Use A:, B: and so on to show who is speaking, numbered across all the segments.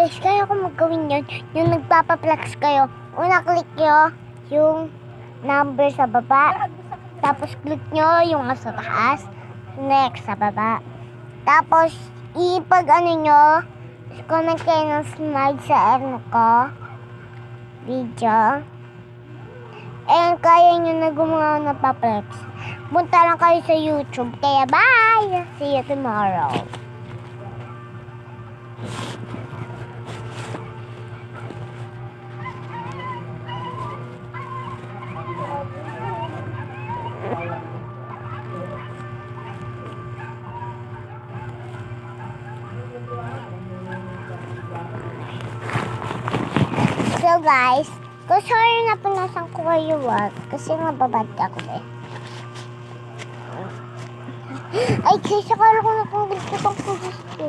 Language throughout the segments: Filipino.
A: guys, kaya ko magawin yun. Yung nagpapaplex kayo. Una, click nyo yung number sa baba. Tapos, click nyo yung nasa taas. Next, sa baba. Tapos, ipag-ano nyo, comment kayo ng slide sa ano ko. Video. And kaya nyo na gumawa ng paplex. Punta lang kayo sa YouTube. Kaya, bye! See you tomorrow. So guys, kung sorry na punasan ko kayo kasi nababad ako eh. Ay, kasi akala ko na kung gusto kong gusto.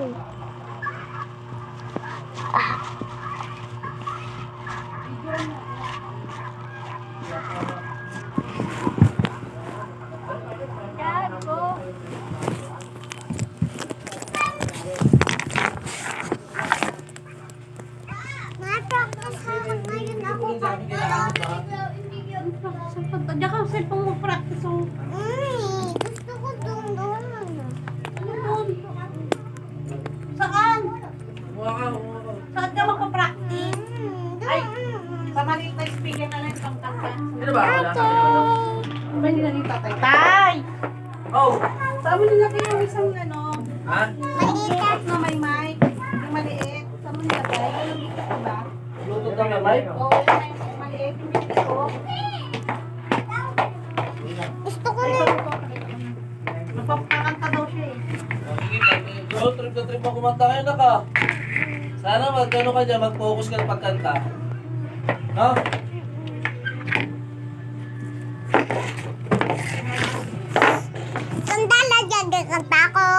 B: Diyan ka, cellphone mo practice mo.
A: Gusto ko doon.
B: Saan? Saan ka magpa-practice? Ay, sa maliit na speaker na lang itong tatay.
C: Sino ba?
B: Ba nila ni tatay? Tay!
C: Oh!
B: Saan mo nilagay yung isang ano?
C: Ha?
B: Bluetooth na may mic. Yung maliit. Saan mo nilagay? Yung dito ko ba?
C: Bluetooth na may mic?
B: Oo, yung maliit. Yung dito ko.
A: Gusto ko na.
B: Magpapakanta daw siya eh.
C: Sige, trip na trip ako kumanta ngayon na ka. Sana mag-ano ka dyan, mag-focus ka ng pagkanta. No?
A: Sandala dyan, kanta ko.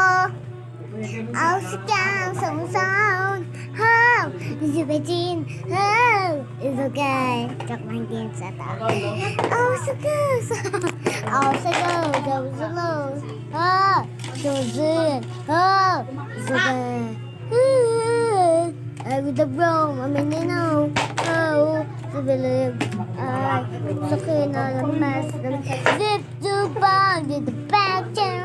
A: Oh, sigang, sound. How is it between? How is it okay? Chok lang din sa ta. Oh, so good. Oh, so good. So low. Oh, so good. Oh, so good. I with the bro, I mean, you know. Oh, to believe. So good, all the mess. Zip to bang, did the back turn.